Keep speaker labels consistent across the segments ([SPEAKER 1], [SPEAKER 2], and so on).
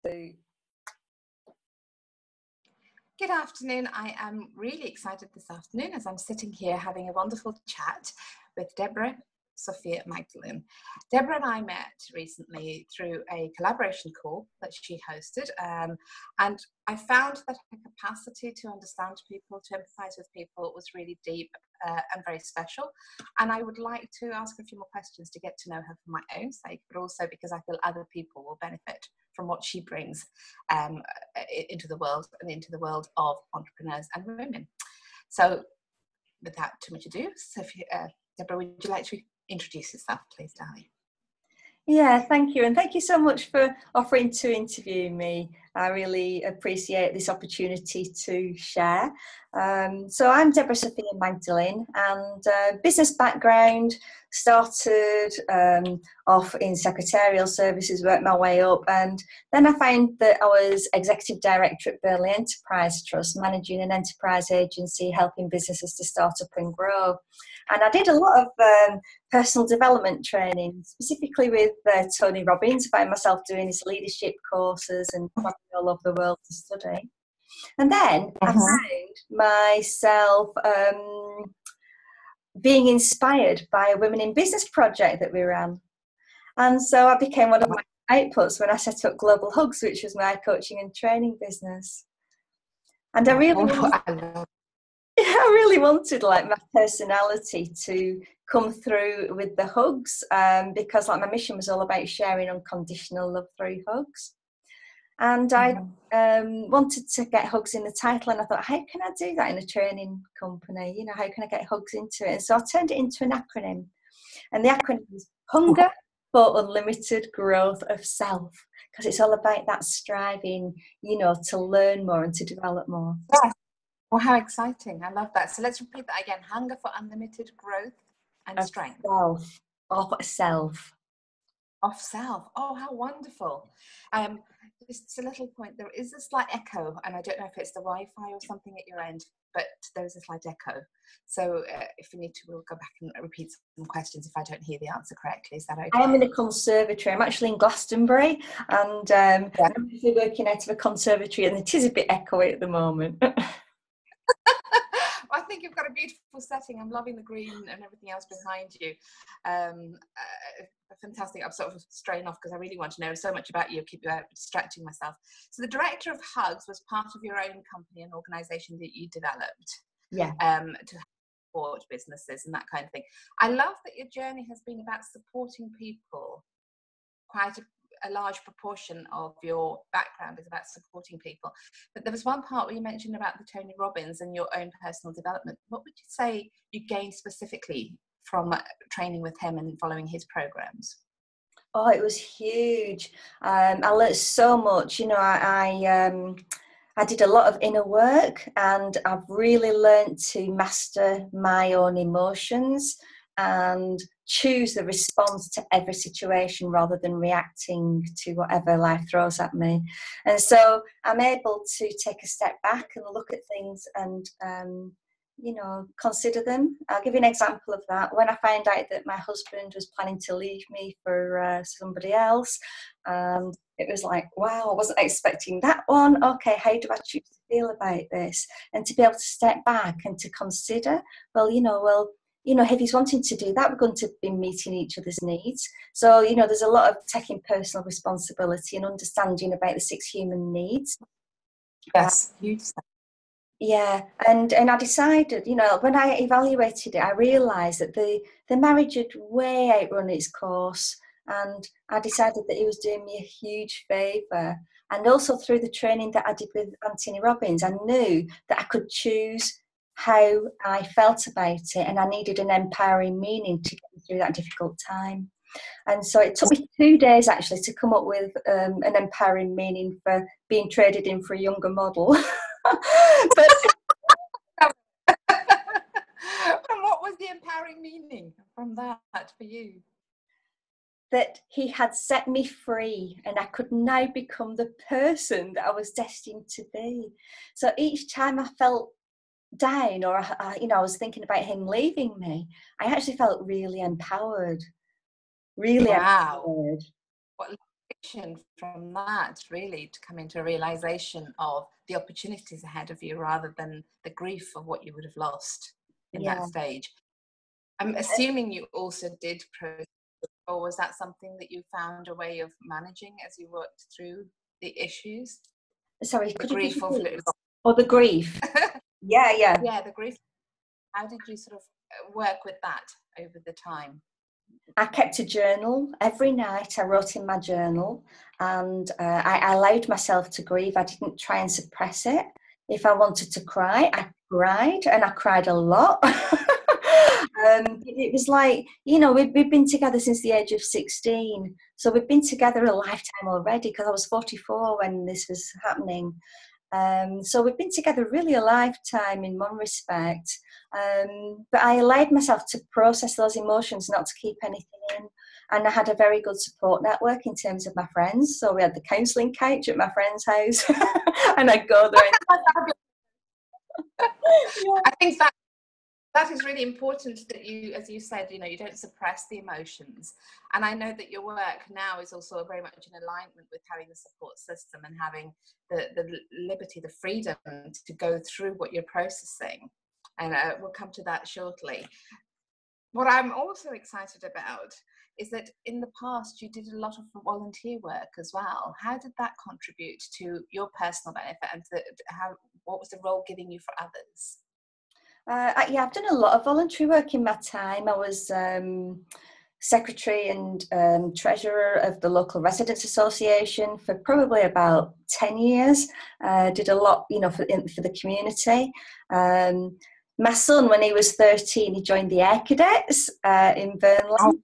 [SPEAKER 1] Good afternoon. I am really excited this afternoon as I'm sitting here having a wonderful chat with Debra Sofia Magdalene. Debra and I met recently through a collaboration call that she hosted, and I found that her capacity to understand people, to empathise with people, was really deep and very special. And I would like to ask her a few more questions to get to know her for my own sake, but also because I feel other people will benefit from what she brings into the world and into the world of entrepreneurs and women. So without too much ado, Debra, would you like to introduce yourself, please, darling?
[SPEAKER 2] Yeah, thank you. And thank you so much for offering to interview me. I really appreciate this opportunity to share. So I'm Debra Sofia Magdalene, and business background, started off in secretarial services, worked my way up, and then I found that I was executive director at Burnley Enterprise Trust, managing an enterprise agency, helping businesses to start up and grow. And I did a lot of personal development training, specifically with Tony Robbins. I found myself doing his leadership courses and traveling all over the world to study. And then I found myself being inspired by a Women in Business project that we ran. And so I became one of my outputs when I set up Global Hugs, which was my coaching and training business. And I really wanted like my personality to come through with the hugs, because like my mission was all about sharing unconditional love through hugs. And I wanted to get hugs in the title, and I thought, how can I do that in a training company? You know, how can I get hugs into it? And so I turned it into an acronym, and the acronym is Hunger for Unlimited Growth of Self, because it's all about that striving, you know, to learn more and to develop more.
[SPEAKER 1] Yeah. Well, how exciting. I love that. So let's repeat that again. Hunger for unlimited growth and strength.
[SPEAKER 2] Of self.
[SPEAKER 1] Of self. Oh, how wonderful. Just a little point. There is a slight echo, and I don't know if it's the Wi-Fi or something at your end, but there is a slight echo. So if you need to, we'll go back and repeat some questions if I don't hear the answer correctly. Is that okay?
[SPEAKER 2] I am in a conservatory. I'm actually in Glastonbury, and I'm actually working out of a conservatory, and it is a bit echoey at the moment.
[SPEAKER 1] I think you've got a beautiful setting. I'm loving the green and everything else behind you. Fantastic. I'm sort of straying off because I really want to know so much about you. Keep distracting myself. So the director of Hugs was part of your own company and organisation that you developed.
[SPEAKER 2] Yeah.
[SPEAKER 1] To support businesses and that kind of thing. I love that your journey has been about supporting people. Quite a large proportion of your background is about supporting people. But there was one part where you mentioned about the Tony Robbins and your own personal development. What would you say you gained specifically from training with him and following his programs?
[SPEAKER 2] Oh, it was huge. I learned so much. You know, I did a lot of inner work, and I've really learned to master my own emotions and choose the response to every situation rather than reacting to whatever life throws at me. And so I'm able to take a step back and look at things and you know, consider them. I'll give you an example of that. When I found out that my husband was planning to leave me for somebody else, it was like, wow, I wasn't expecting that one. Okay, how do I choose to feel about this? And to be able to step back and to consider, if he's wanting to do that, we're going to be meeting each other's needs. So, you know, there's a lot of taking personal responsibility and understanding about the 6 human needs.
[SPEAKER 1] Yes, huge.
[SPEAKER 2] Yeah, and I decided, you know, when I evaluated it, I realised that the marriage had way outrun its course, and I decided that he was doing me a huge favour. And also through the training that I did with Anthony Robbins, I knew that I could choose how I felt about it, and I needed an empowering meaning to get me through that difficult time. And so it took me 2 days actually to come up with an empowering meaning for being traded in for a younger model. But
[SPEAKER 1] and what was the empowering meaning from that for you?
[SPEAKER 2] That he had set me free, and I could now become the person that I was destined to be. So each time I felt down, or I was thinking about him leaving me, I actually felt really empowered. Really empowered.
[SPEAKER 1] What from that, really, to come into a realization of the opportunities ahead of you rather than the grief of what you would have lost in that stage. I'm assuming you also did process, or was that something that you found a way of managing as you worked through the issues?
[SPEAKER 2] Sorry,
[SPEAKER 1] the grief of it.
[SPEAKER 2] Or the grief. Yeah.
[SPEAKER 1] Yeah, the grief. How did you sort of work with that over the time?
[SPEAKER 2] I kept a journal every night. I wrote in my journal, and I allowed myself to grieve. I didn't try and suppress it. If I wanted to cry, I cried, and I cried a lot. It was like, you know, we've been together since the age of 16. So we've been together a lifetime already, because I was 44 when this was happening. So we've been together really a lifetime in one respect. But I allowed myself to process those emotions, not to keep anything in. And I had a very good support network in terms of my friends. So we had the counselling couch at my friend's house, and I'd go there.
[SPEAKER 1] I think that is really important, that you, as you said, you know, you don't suppress the emotions. And I know that your work now is also very much in alignment with having the support system and having the liberty, the freedom to go through what you're processing. And we'll come to that shortly. What I'm also excited about is that in the past you did a lot of volunteer work as well. How did that contribute to your personal benefit, and what was the role giving you for others?
[SPEAKER 2] I've done a lot of voluntary work in my time. I was secretary and treasurer of the local residents association for probably about 10 years. Did a lot, you know, for the community. My son, when he was 13, he joined the Air Cadets in Burnley. Oh.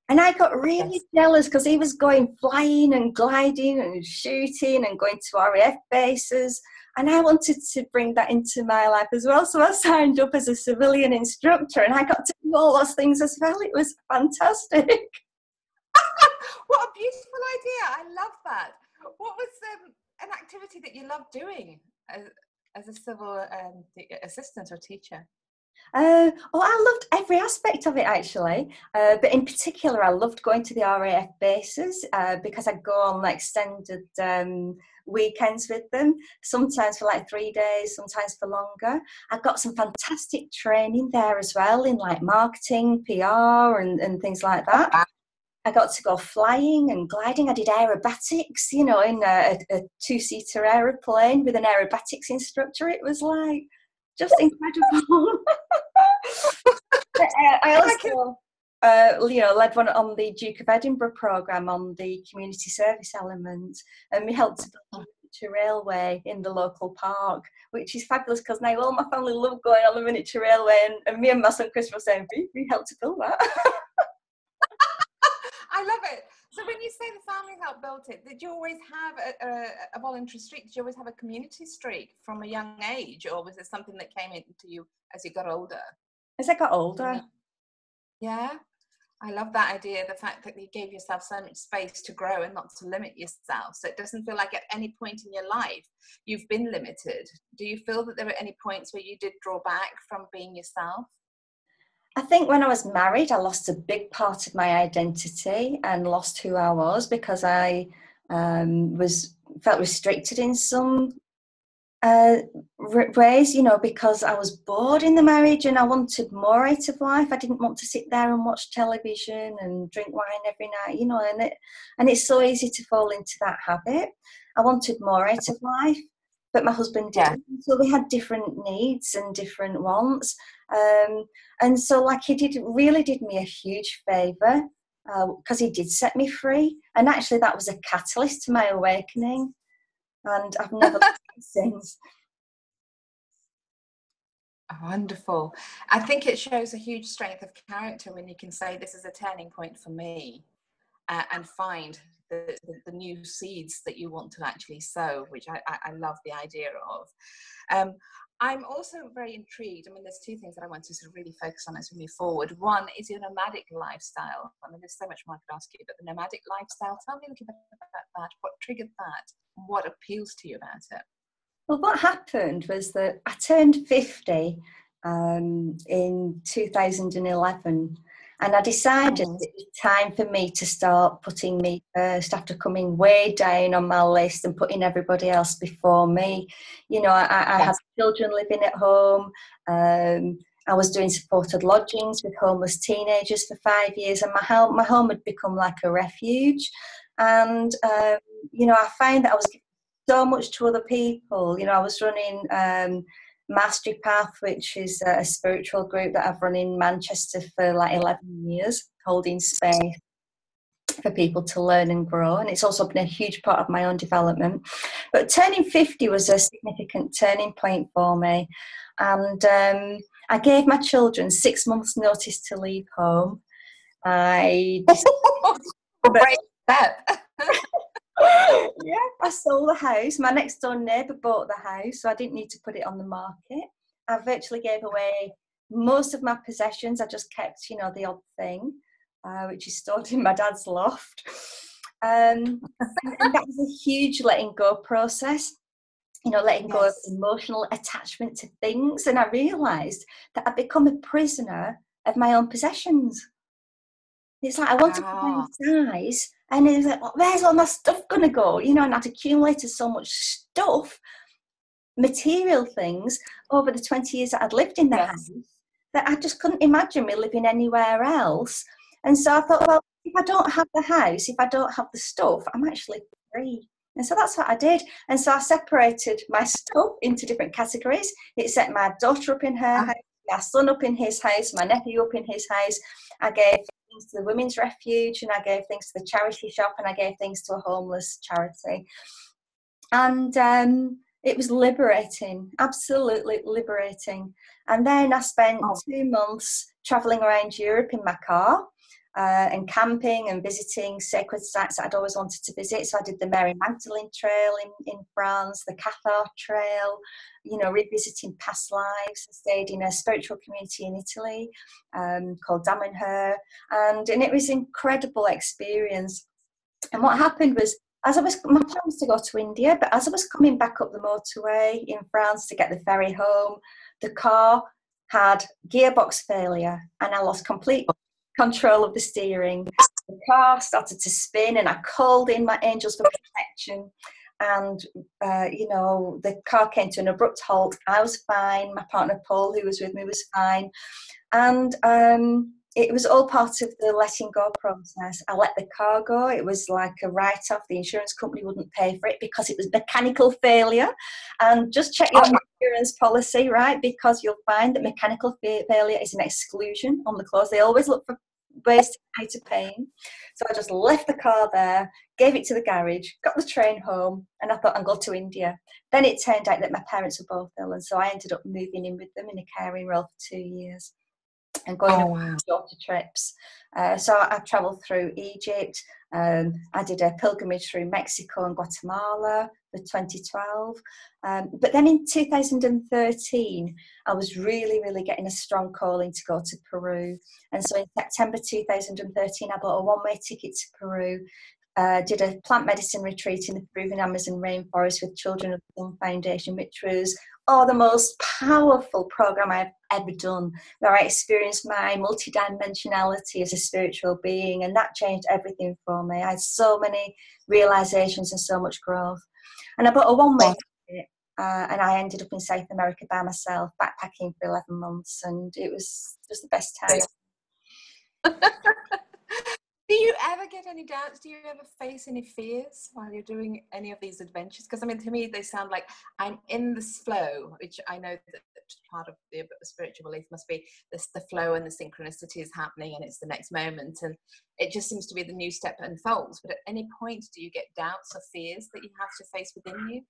[SPEAKER 2] And I got really jealous, because he was going flying and gliding and shooting and going to RAF bases. And I wanted to bring that into my life as well. So I signed up as a civilian instructor, and I got to do all those things as well. It was fantastic.
[SPEAKER 1] What a beautiful idea. I love that. What was an activity that you loved doing as a civil assistant or teacher?
[SPEAKER 2] I loved every aspect of it, actually. But in particular, I loved going to the RAF bases because I'd go on extended weekends with them, sometimes for like 3 days, sometimes for longer. I got some fantastic training there as well in like marketing, PR and things like that. I got to go flying and gliding. I did aerobatics, you know, in a two-seater aeroplane with an aerobatics instructor. It was like just incredible. I also, led one on the Duke of Edinburgh programme on the community service element, and we helped to build a miniature railway in the local park, which is fabulous, because now all my family love going on the miniature railway, and me and my son Chris were saying, we helped to build that.
[SPEAKER 1] I love it. So when you say the family helped build it, did you always have a voluntary streak? Did you always have a community streak from a young age, or was it something that came into you as you got older?
[SPEAKER 2] As I got older.
[SPEAKER 1] Yeah, I love that idea, the fact that you gave yourself so much space to grow and not to limit yourself. So it doesn't feel like at any point in your life you've been limited. Do you feel that there were any points where you did draw back from being yourself?
[SPEAKER 2] I think when I was married, I lost a big part of my identity and lost who I was, because I felt restricted in some ways, you know, because I was bored in the marriage and I wanted more out of life. I didn't want to sit there and watch television and drink wine every night, you know, and it's so easy to fall into that habit. I wanted more out of life, but my husband didn't. Yeah. So we had different needs and different wants. And so like he really did me a huge favour, because he did set me free. And actually that was a catalyst to my awakening. And I've never looked since.
[SPEAKER 1] Wonderful. I think it shows a huge strength of character when you can say this is a turning point for me, and find the new seeds that you want to actually sow, which I love the idea of. I'm also very intrigued. I mean, there's two things that I want to sort of really focus on as we move forward. One is your nomadic lifestyle. I mean, there's so much more I could ask you, but the nomadic lifestyle, tell me a little bit about that. What triggered that? What appeals to you about it?
[SPEAKER 2] Well, what happened was that I turned 50 in 2011, And I decided
[SPEAKER 1] Oh.
[SPEAKER 2] it was time for me to start putting me first after coming way down on my list and putting everybody else before me. You know, I had children living at home. I was doing supported lodgings with homeless teenagers for 5 years, and my home had become like a refuge. And, you know, I found that I was giving so much to other people. You know, I was running Mastery Path, which is a spiritual group that I've run in Manchester for like 11 years, holding space for people to learn and grow. And it's also been a huge part of my own development. But turning 50 was a significant turning point for me. And I gave my children 6 months' notice to leave home. I
[SPEAKER 1] Great step.
[SPEAKER 2] Yeah, I sold the house. My next door neighbour bought the house, so I didn't need to put it on the market. I virtually gave away most of my possessions. I just kept, you know, the odd thing, which is stored in my dad's loft. And that was a huge letting go process, you know, letting go of emotional attachment to things. And I realised that I'd become a prisoner of my own possessions. It's like I want to downsize, and it's like, well, where's all my stuff going to go? You know, and I'd accumulated so much stuff, material things, over the 20 years that I'd lived in the house, that I just couldn't imagine me living anywhere else. And so I thought, well, if I don't have the house, if I don't have the stuff, I'm actually free. And so that's what I did. And so I separated my stuff into different categories. It set my daughter up in her house, my son up in his house, my nephew up in his house. I gave things to the women's refuge, and I gave things to the charity shop, and I gave things to a homeless charity. And it was liberating, absolutely liberating. And then I spent 2 months traveling around Europe in my car, and camping and visiting sacred sites that I'd always wanted to visit. So I did the Mary Magdalene Trail in France, the Cathar Trail, you know, revisiting past lives. I stayed in a spiritual community in Italy called Damanhur, and it was an incredible experience. And what happened was, my plan was to go to India, but as I was coming back up the motorway in France to get the ferry home, the car had gearbox failure, and I lost complete control of the steering. The car started to spin, and I called in my angels for protection. And, you know, the car came to an abrupt halt. I was fine. My partner, Paul, who was with me, was fine. And it was all part of the letting go process. I let the car go. It was like a write-off. The insurance company wouldn't pay for it because it was mechanical failure. And just check your insurance policy, right? Because you'll find that mechanical failure is an exclusion on the clause. They always look for ways to pay to pain. So I just left the car there, gave it to the garage, got the train home, and I thought I'd go to India. Then it turned out that my parents were both ill, and so I ended up moving in with them in a caring role for 2 years and going on shorter trips. So I travelled through Egypt. I did a pilgrimage through Mexico and Guatemala for 2012. But then in 2013, I was really getting a strong calling to go to Peru. And so in September 2013, I bought a one-way ticket to Peru. Did a plant medicine retreat in the Peruvian Amazon rainforest with Children of the Sun Foundation, which was the most powerful program I've ever done, where I experienced my multidimensionality as a spiritual being, and that changed everything for me. I had so many realizations and so much growth. And I bought a one-way ticket, and I ended up in South America by myself, backpacking for 11 months, and it was just the best time.
[SPEAKER 1] Do you ever get any doubts? Do you ever face any fears while you're doing any of these adventures? Because, I mean, to me, they sound like I'm in this flow, which I know that part of the spiritual belief must be this, the flow and the synchronicity is happening and it's the next moment. And it just seems to be the new step unfolds. But at any point, do you get doubts or fears that you have to face within you?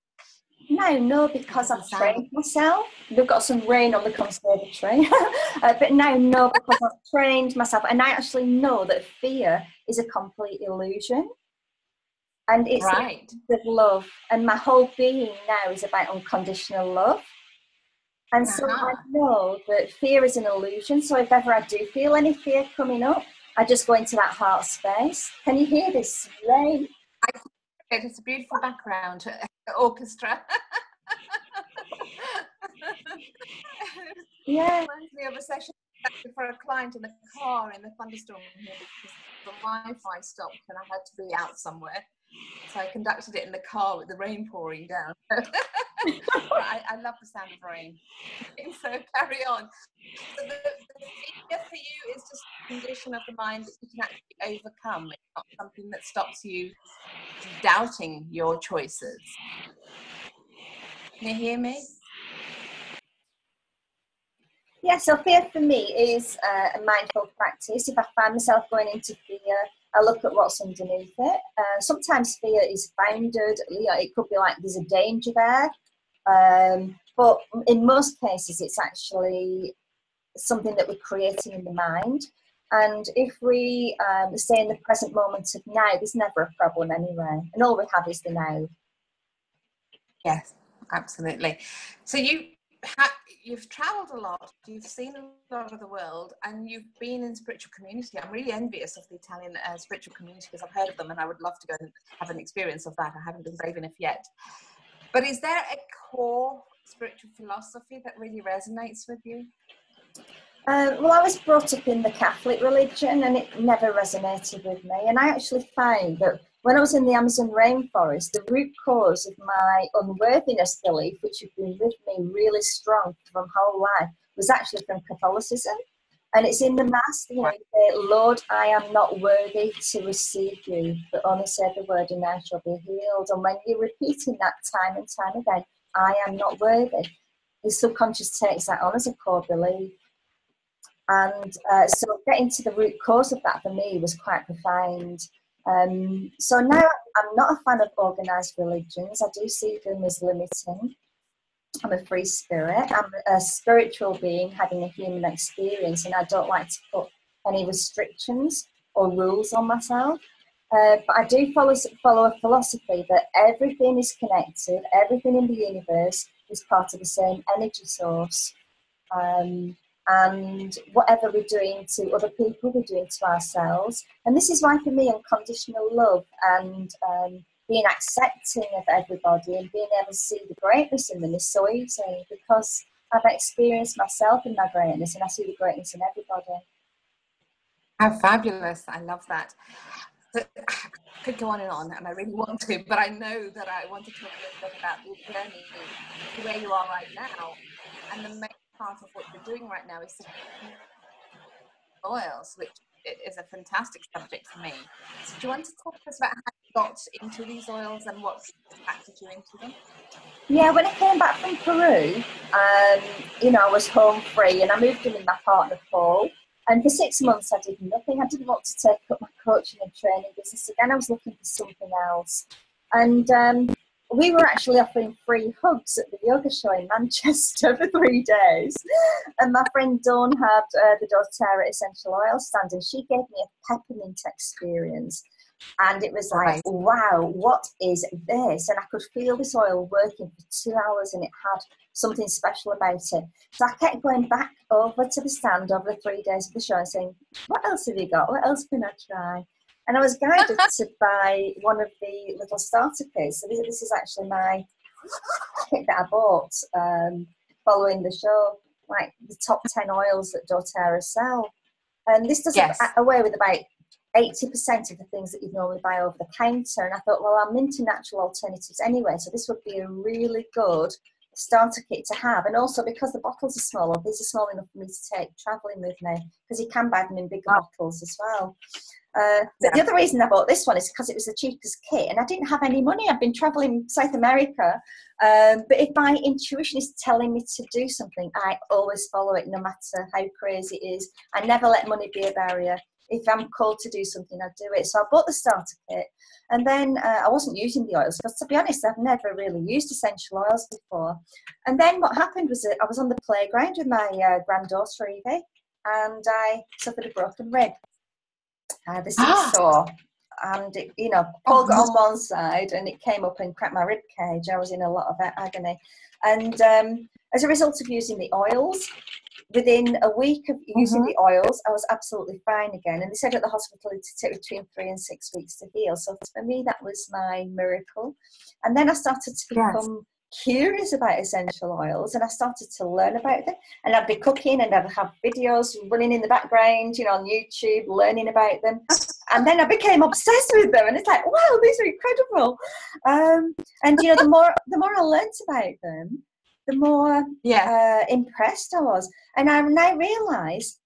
[SPEAKER 2] No, because I've trained myself. We've got some rain on the conservatory. But no, because I've trained myself. And I actually know that fear is a complete illusion. And it's the love. And my whole being now is about unconditional love. And so I know that fear is an illusion. So if ever I do feel any fear coming up, I just go into that heart space. Can you hear this rain?
[SPEAKER 1] It's a beautiful background orchestra.
[SPEAKER 2] Yeah.
[SPEAKER 1] Reminds me of a session for a client in the car in the thunderstorm here because the Wi-Fi stopped and I had to be out somewhere. So I conducted it in the car with the rain pouring down. But I love the sound of rain. So carry on. So the fear for you is just a condition of the mind that you can actually overcome. It's not something that stops you doubting your choices. Can you hear me?
[SPEAKER 2] Yeah, so fear for me is a mindful practice. If I find myself going into fear, I look at what's underneath it. Sometimes fear is founded, it could be like there's a danger there. But in most cases, it's actually something that we're creating in the mind. And if we stay in the present moment of now, there's never a problem anyway. And all we have is the now.
[SPEAKER 1] Yes, absolutely. So you've traveled a lot, you've seen a lot of the world, and you've been in spiritual community. I'm really envious of the Italian spiritual community because I've heard of them and I would love to go and have an experience of that. I haven't been brave enough yet. But is there a core spiritual philosophy that really resonates with you?
[SPEAKER 2] Well, I was brought up in the Catholic religion and it never resonated with me. And I actually find that when I was in the Amazon rainforest, the root cause of my unworthiness belief, which had been with me really strong from whole life, was actually from Catholicism. And it's in the Mass, you know, you say, Lord, I am not worthy to receive you, but only say the word and I shall be healed. And when you're repeating that time and time again, I am not worthy, the subconscious takes that on as a core belief. And so getting to the root cause of that for me was quite profound. So now I'm not a fan of organised religions. I do see them as limiting. I'm a free spirit. I'm a spiritual being having a human experience, and I don't like to put any restrictions or rules on myself. But I do follow a philosophy that everything is connected, everything in the universe is part of the same energy source. And whatever we're doing to other people, we're doing to ourselves. And this is why, for me, unconditional love and being accepting of everybody and being able to see the greatness in them is so easy, because I've experienced myself in my greatness and I see the greatness in everybody.
[SPEAKER 1] How fabulous. I love that. So, I could go on, and I really want to, but I know that I want to talk a little bit about your journey to where you are right now. And the main part of what you're doing right now is oils, which is a fantastic subject for me. So do you want to talk to us about how you got into these oils and what attracted you into them?
[SPEAKER 2] Yeah, when I came back from Peru, you know, I was home free and I moved in with my partner Paul. And for 6 months, I did nothing. I didn't want to take up my coaching and training business again. I was looking for something else. And we were actually offering free hugs at the yoga show in Manchester for 3 days. And my friend Dawn had the doTERRA essential oil stand, and she gave me a peppermint experience. And it was like, wow, what is this? And I could feel this oil working for 2 hours, and it had something special about it. So I kept going back over to the stand over the 3 days of the show and saying, what else have you got? What else can I try? And I was guided to buy one of the little starter kits. So this is actually my kit that I bought following the show, like the top 10 oils that doTERRA sell. And this does away with about 80% of the things that you'd normally buy over the counter. And I thought, well, I'm into natural alternatives anyway, so this would be a really good starter kit to have. And also, because the bottles are smaller, these are small enough for me to take travelling with me, because you can buy them in bigger bottles as well. But the other reason I bought this one is because it was the cheapest kit, and I didn't have any money. I've been travelling South America, but if my intuition is telling me to do something, I always follow it, no matter how crazy it is. I never let money be a barrier. If I'm called to do something, I do it. So I bought the starter kit, and then I wasn't using the oils because, to be honest, I've never really used essential oils before. And then what happened was that I was on the playground with my granddaughter Evie, and I suffered a broken rib. The seesaw, and it, you know, Paul got on one side and it came up and cracked my rib cage. I was in a lot of agony, and as a result of using the oils, within a week of using the oils, I was absolutely fine again. And they said at the hospital it would take between 3 and 6 weeks to heal. So for me, that was my miracle. And then I started to become curious about essential oils, and I started to learn about them. And I'd be cooking and I'd have videos running in the background, you know, on YouTube, learning about them. And then I became obsessed with them, and it's like, wow, these are incredible. And you know, the more I learnt about them, the more impressed I was. And I realised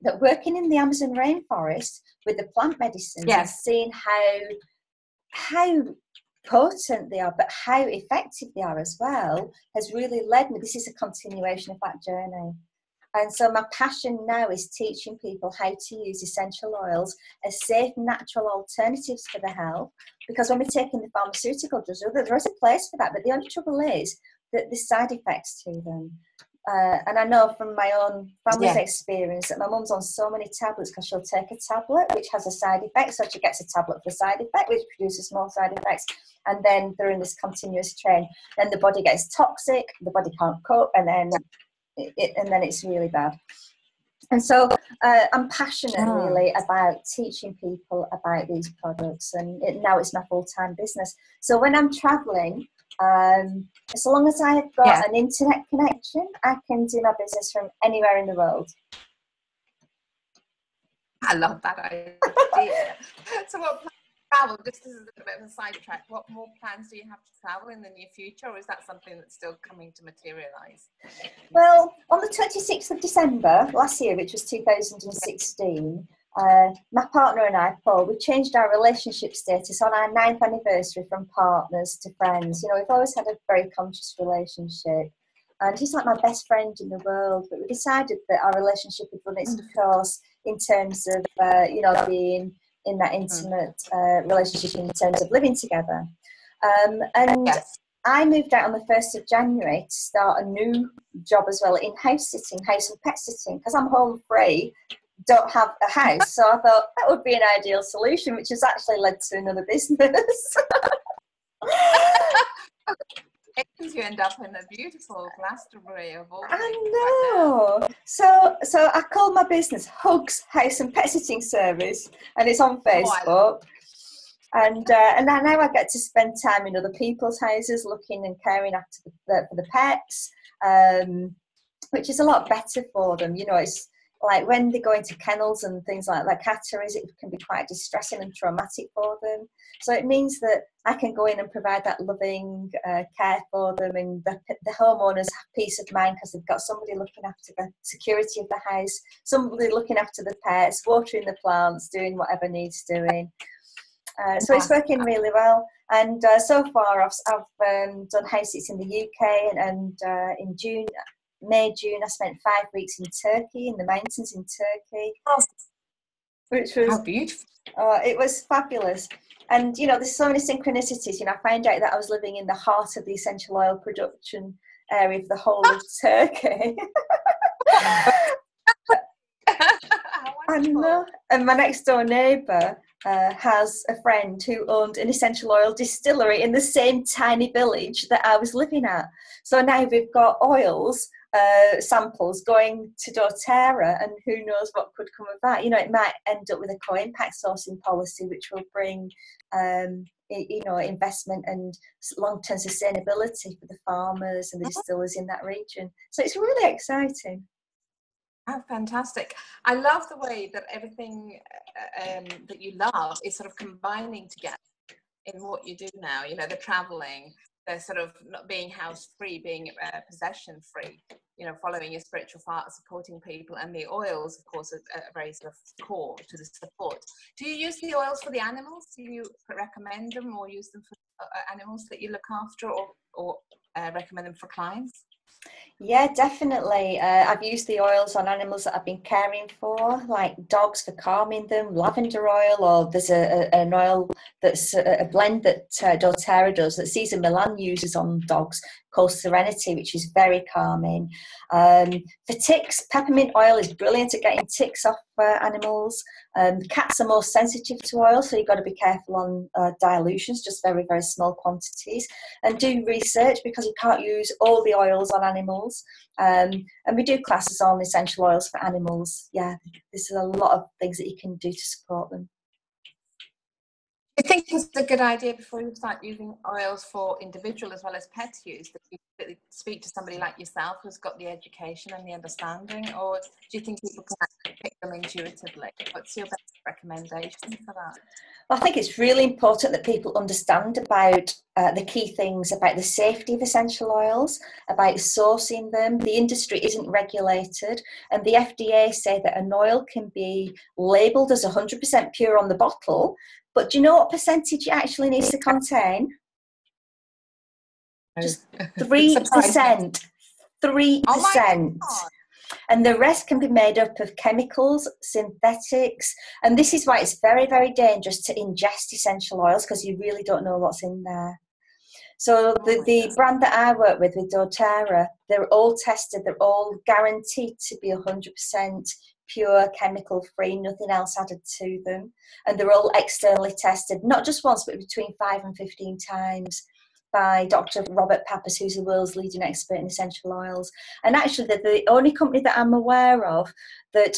[SPEAKER 2] that working in the Amazon rainforest with the plant medicines and seeing how potent they are, but how effective they are as well, has really led me. This is a continuation of that journey. And so my passion now is teaching people how to use essential oils as safe, natural alternatives for their health. Because when we're taking the pharmaceutical drugs, there is a place for that, but the only trouble is that there's side effects to them. And I know from my own family's experience that my mum's on so many tablets because she'll take a tablet which has a side effect, so she gets a tablet for a side effect which produces more side effects, and then they're in this continuous train. Then the body gets toxic, the body can't cope, and then it's really bad. And so I'm passionate really about teaching people about these products, and now it's my full-time business. So when I'm traveling, as long as I've got an internet connection, I can do my business from anywhere in the world.
[SPEAKER 1] I love that idea. So what plans to travel, just as a bit of a sidetrack, what more plans do you have to travel in the near future, or is that something that's still coming to materialise?
[SPEAKER 2] Well, on the 26th of December last year, which was 2016, my partner and I, Paul, we changed our relationship status on our 9th anniversary from partners to friends. You know, we've always had a very conscious relationship, and he's like my best friend in the world. But we decided that our relationship had run its course in terms of, you know, being in that intimate relationship in terms of living together. And I moved out on the 1st of January to start a new job as well in house sitting, house and pet sitting, because I'm home free, don't have a house. So I thought that would be an ideal solution, which has actually led to another business.
[SPEAKER 1] You end up in a beautiful Glastonbury of all.
[SPEAKER 2] I know. So I call my business Hugs House and Pet Sitting Service, and it's on Facebook. And now I get to spend time in other people's houses, looking and caring after for the pets, which is a lot better for them. You know, it's like when they go into kennels and things like catteries, it can be quite distressing and traumatic for them. So it means that I can go in and provide that loving care for them, and the homeowners have peace of mind because they've got somebody looking after the security of the house, somebody looking after the pets, watering the plants, doing whatever needs doing. So it's working really well. And so far I've done house sits in the UK, and in May, June, I spent 5 weeks in Turkey, in the mountains in Turkey. Which was
[SPEAKER 1] how beautiful.
[SPEAKER 2] It was fabulous. And, you know, there's so many synchronicities. You know, I found out that I was living in the heart of the essential oil production area of the whole of Turkey. And my next door neighbour has a friend who owned an essential oil distillery in the same tiny village that I was living at. So now we've got oils samples going to doTERRA, and who knows what could come of that. You know, it might end up with a co-impact sourcing policy which will bring you know, investment and long-term sustainability for the farmers and the distillers in that region. So it's really exciting.
[SPEAKER 1] Oh, fantastic. I love the way that everything that you love is sort of combining together in what you do now. You know, the traveling, the sort of not being house free, being possession free, you know, following your spiritual path, supporting people, and the oils, of course, are very sort of core to the support. Do you use the oils for the animals? Do you recommend them or use them for animals that you look after, or recommend them for clients?
[SPEAKER 2] Yeah, definitely. I've used the oils on animals that I've been caring for, like dogs for calming them, lavender oil, or there's an oil that's a blend that doTERRA does that Cesar Millan uses on dogs called Serenity, which is very calming. For ticks, peppermint oil is brilliant at getting ticks off animals. Cats are more sensitive to oil, so you've got to be careful on dilutions, just very, very small quantities. And do research, because you can't use all the oils on animals. And we do classes on essential oils for animals. Yeah, there's a lot of things that you can do to support them.
[SPEAKER 1] I think it's a good idea before you start using oils for individual as well as pet use that you speak to somebody like yourself who's got the education and the understanding, or do you think people can actually pick them intuitively? What's your best recommendation for that?
[SPEAKER 2] Well, I think it's really important that people understand about the key things about the safety of essential oils, about sourcing them. The industry isn't regulated, and the FDA say that an oil can be labelled as 100% pure on the bottle, but do you know what percentage it actually needs to contain? Just 3%. 3%.
[SPEAKER 1] Oh my God.
[SPEAKER 2] And the rest can be made up of chemicals, synthetics, and this is why it's very, very dangerous to ingest essential oils, because you really don't know what's in there. So the brand that I work with doTERRA, they're all tested, they're all guaranteed to be 100% pure, chemical free, nothing else added to them. And they're all externally tested, not just once, but between 5 and 15 times by Dr. Robert Pappas, who's the world's leading expert in essential oils. And actually, they're the only company that I'm aware of that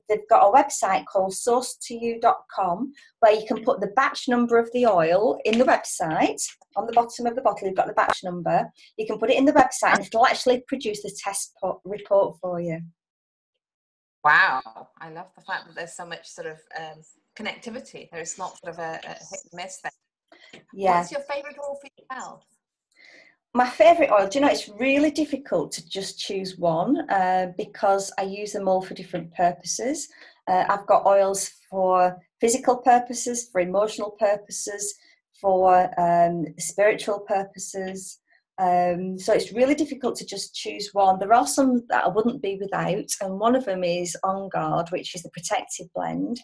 [SPEAKER 2] they've got a website called sourcetoyou.com, where you can put the batch number of the oil in the website. On the bottom of the bottle, you've got the batch number. You can put it in the website, and it'll actually produce the test report for you.
[SPEAKER 1] Wow, I love the fact that there's so much sort of connectivity. There's not sort of a hit and miss there. Yeah. What's your favourite oil for your health?
[SPEAKER 2] My favourite oil, do you know, it's really difficult to just choose one because I use them all for different purposes. I've got oils for physical purposes, for emotional purposes, for spiritual purposes. So it's really difficult to just choose one. There are some that I wouldn't be without, and one of them is On Guard, which is the protective blend.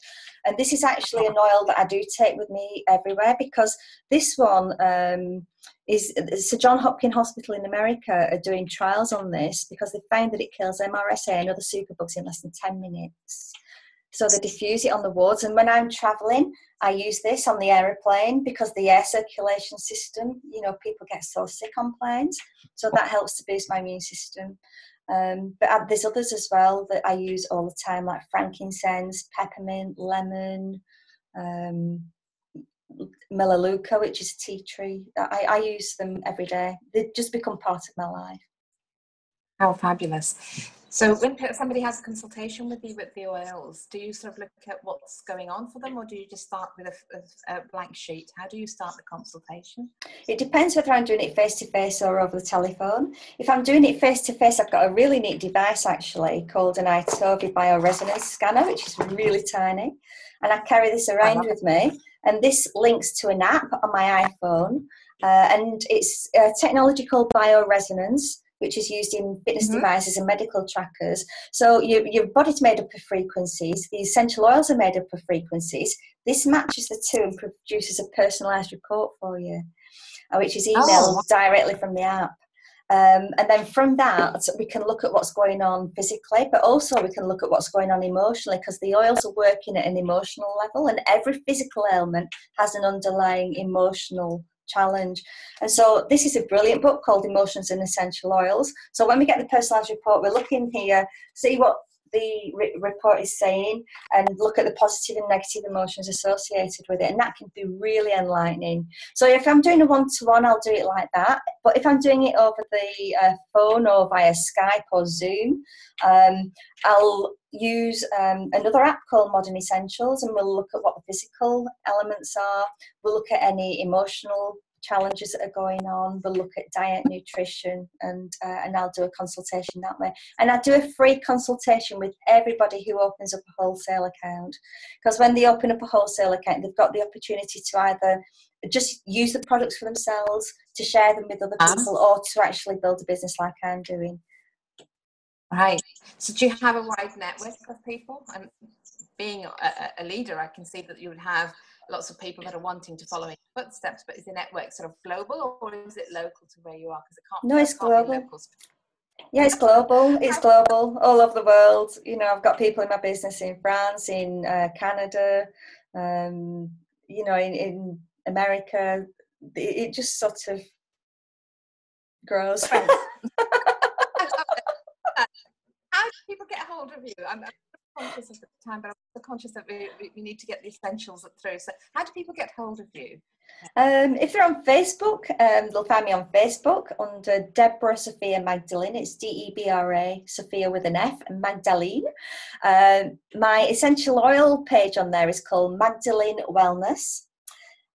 [SPEAKER 2] And this is actually an oil that I do take with me everywhere, because this one is Sir John Hopkins Hospital in America are doing trials on this because they found that it kills MRSA and other superbugs in less than 10 minutes. So they diffuse it on the wards, and when I'm travelling, I use this on the aeroplane because the air circulation system, you know, people get so sick on planes, so that helps to boost my immune system. But there's others as well that I use all the time, like frankincense, peppermint, lemon, melaleuca, which is a tea tree. I use them every day. They just become part of my life.
[SPEAKER 1] How fabulous. So when somebody has a consultation with you with the oils, do you sort of look at what's going on for them, or do you just start with a blank sheet? How do you start the consultation?
[SPEAKER 2] It depends whether I'm doing it face-to-face or over the telephone. If I'm doing it face-to-face, I've got a really neat device actually called an Itovi bioresonance scanner, which is really tiny. And I carry this around with me. And this links to an app on my iPhone. And it's a technology called bioresonance, which is used in fitness devices and medical trackers. So your body's made up of frequencies. The essential oils are made up of frequencies. This matches the two and produces a personalised report for you, which is emailed directly from the app. And then from that, we can look at what's going on physically, but also we can look at what's going on emotionally, because the oils are working at an emotional level, and every physical ailment has an underlying emotional challenge. And so this is a brilliant book called Emotions and Essential Oils. So when we get the personalised report, we're looking here, see what the report is saying, and look at the positive and negative emotions associated with it, and that can be really enlightening. So if I'm doing a one-to-one, I'll do it like that, but if I'm doing it over the phone or via Skype or Zoom, I'll use another app called Modern Essentials, and we'll look at what the physical elements are, we'll look at any emotional challenges that are going on, we'll look at diet, nutrition, and I'll do a consultation that way. And I do a free consultation with everybody who opens up a wholesale account, because when they open up a wholesale account, they've got the opportunity to either just use the products for themselves, to share them with other people, or to actually build a business like I'm doing.
[SPEAKER 1] Right. So do you have a wide network of people? And being a leader, I can see that you would have lots of people that are wanting to follow in footsteps, but is the network sort of global, or is it local to where you are? Because it can't.
[SPEAKER 2] No, it's global. Yeah, it's global. It's global, all over the world. You know, I've got people in my business in France, in Canada, you know, in America. It just sort of grows.
[SPEAKER 1] How do people get hold of you? I'm conscious of the time, but I'm also conscious that we need to get the essentials through. So how do people get hold of you?
[SPEAKER 2] If they're on Facebook, they'll find me on Facebook under Debra Sofia Magdalene. It's Debra, Sophia with an F, and Magdalene. My essential oil page on there is called Magdalene Wellness.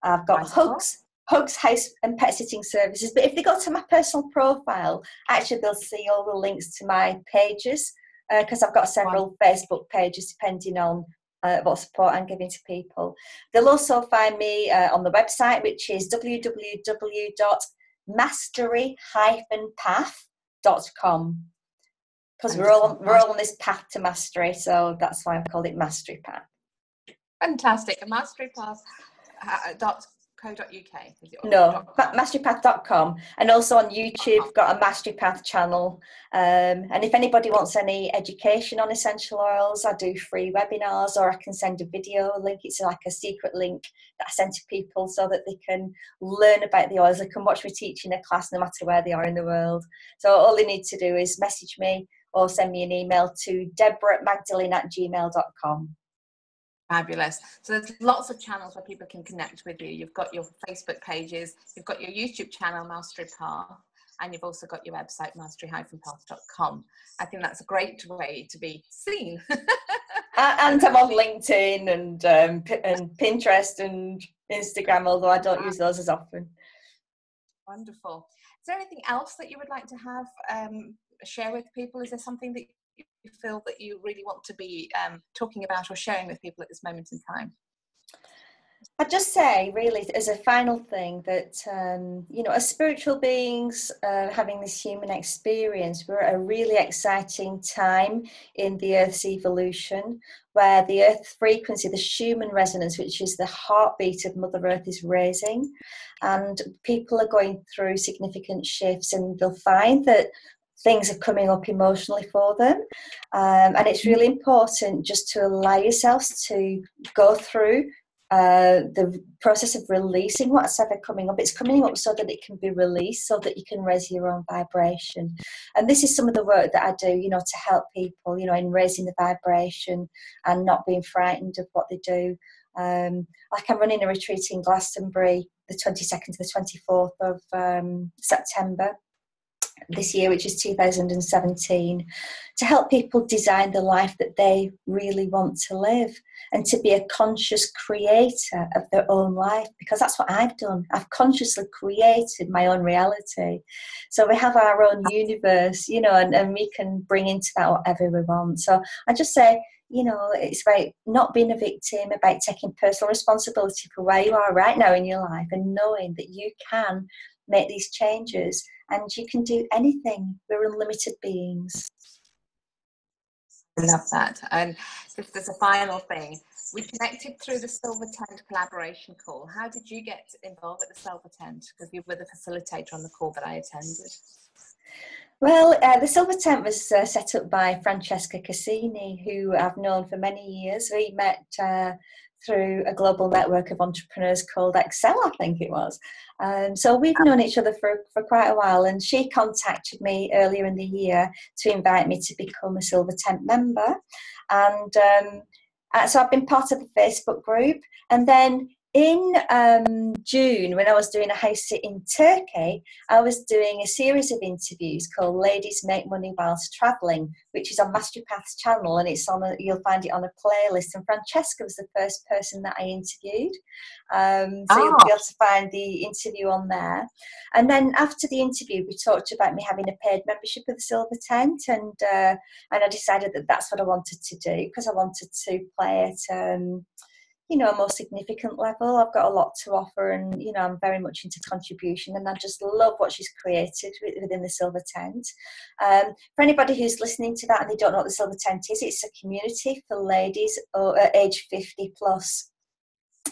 [SPEAKER 2] I've got hugs, house and pet sitting services. But if they go to my personal profile, actually they'll see all the links to my pages, because I've got several Facebook pages depending on what support I'm giving to people. They'll also find me on the website, which is www.mastery-path.com, because we're all on this path to mastery, so that's why I've called it Mastery Path.
[SPEAKER 1] Fantastic. masterypath.co.uk.
[SPEAKER 2] No, masterypath.com, and also on YouTube got a Mastery Path channel, and if anybody wants any education on essential oils, I do free webinars, or I can send a video link. It's like a secret link that I send to people so that they can learn about the oils. They can watch me teach in a class no matter where they are in the world. So all they need to do is message me or send me an email to deborahmagdalene@gmail.com.
[SPEAKER 1] Fabulous. So there's lots of channels where people can connect with you. You've got your Facebook pages, you've got your YouTube channel, Mastery Path, and you've also got your website, mastery-path.com. I think that's a great way to be seen.
[SPEAKER 2] And I'm on LinkedIn and Pinterest and Instagram, although I don't use those as often.
[SPEAKER 1] Wonderful. Is there anything else that you would like to have share with people? Is there something that you feel that you really want to be talking about or sharing with people at this moment in time?
[SPEAKER 2] I'd just say, really, as a final thing, that, as spiritual beings having this human experience, we're at a really exciting time in the Earth's evolution, where the Earth frequency, the Schumann resonance, which is the heartbeat of Mother Earth, is raising. And people are going through significant shifts, and they'll find that things are coming up emotionally for them. And it's really important just to allow yourselves to go through the process of releasing what's ever coming up. It's coming up so that it can be released, so that you can raise your own vibration. And this is some of the work that I do, to help people, in raising the vibration and not being frightened of what they do. Like I'm running a retreat in Glastonbury, the 22nd to the 24th of September this year, which is 2017, to help people design the life that they really want to live, and to be a conscious creator of their own life, because that's what I've done. I've consciously created my own reality. So we have our own universe, and we can bring into that whatever we want. So I just say, it's about not being a victim, about taking personal responsibility for where you are right now in your life, and knowing that you can make these changes and you can do anything. We're unlimited beings.
[SPEAKER 1] I love that. And just as a final thing, we connected through the Silver Tent collaboration call. How did you get involved with the Silver Tent? Because you were the facilitator on the call that I attended.
[SPEAKER 2] Well, the Silver Tent was set up by Francesca Cassini, who I've known for many years. We met through a global network of entrepreneurs called Excel, I think it was. So we've known each other for quite a while, and she contacted me earlier in the year to invite me to become a Silver Tent member. And so I've been part of the Facebook group. And then in June, when I was doing a house sit in Turkey, I was doing a series of interviews called Ladies Make Money Whilst Travelling, which is on Mastery Path's channel, and you'll find it on a playlist. And Francesca was the first person that I interviewed. So you'll be able to find the interview on there. And then after the interview, we talked about me having a paid membership of the Silver Tent, and I decided that that's what I wanted to do, because I wanted to play at a more significant level. I've got a lot to offer, and I'm very much into contribution, and I just love what she's created within the Silver Tent. For anybody who's listening to that and they don't know what the Silver Tent is, it's a community for ladies age 50 plus.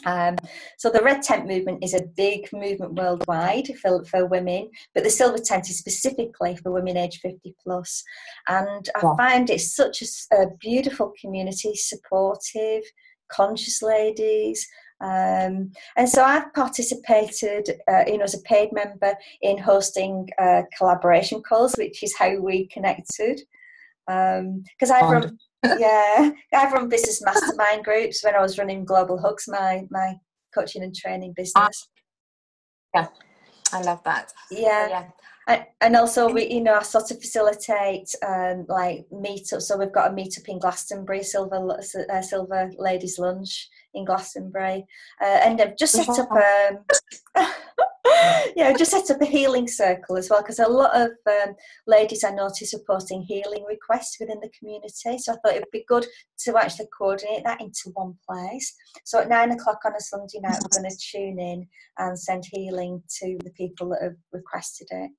[SPEAKER 2] So the Red Tent movement is a big movement worldwide for women, but the Silver Tent is specifically for women age 50 plus. And I find it's such a beautiful community, supportive, conscious ladies. And so I've participated, as a paid member in hosting collaboration calls, which is how we connected. Because Yeah, I've run business mastermind groups when I was running Global Hugs, my coaching and training business.
[SPEAKER 1] Yeah, I love that. So,
[SPEAKER 2] Yeah.
[SPEAKER 1] yeah.
[SPEAKER 2] And also I sort of facilitate like meetups. So we've got a meetup in Glastonbury, Silver Ladies Lunch in Glastonbury, and I've just set up just set up a healing circle as well, because a lot of ladies I notice are posting healing requests within the community. So I thought it'd be good to actually coordinate that into one place. So at 9 o'clock on a Sunday night, we're going to tune in and send healing to the people that have requested it.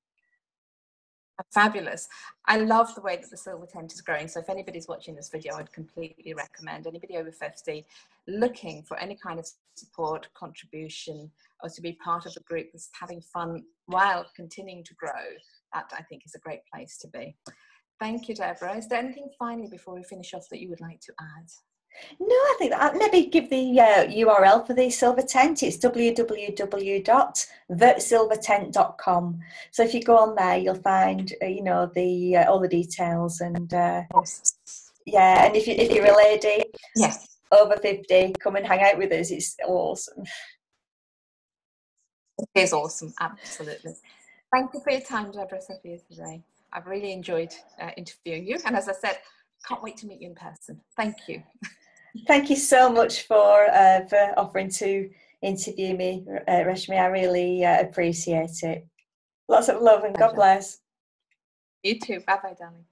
[SPEAKER 1] Fabulous. I love the way that the silver tent is growing. So if anybody's watching this video, I'd completely recommend anybody over 50 looking for any kind of support, contribution, or to be part of a group that's having fun while continuing to grow. That, I think, is a great place to be. Thank you, Deborah. Is there anything finally before we finish off that you would like to add?
[SPEAKER 2] No, I think that maybe give the URL for the silver tent. It's www.thesilvertent.com. So if you go on there, you'll find the all the details, and and if you're a lady, over 50, come and hang out with us. It's awesome.
[SPEAKER 1] It is awesome, absolutely. Thank you for your time, Debra Sofia, today. I've really enjoyed interviewing you, and as I said, can't wait to meet you in person. Thank you.
[SPEAKER 2] Thank you so much for offering to interview me, Reshmi. I really appreciate it. Lots of love and God bless.
[SPEAKER 1] You too. Bye-bye, darling.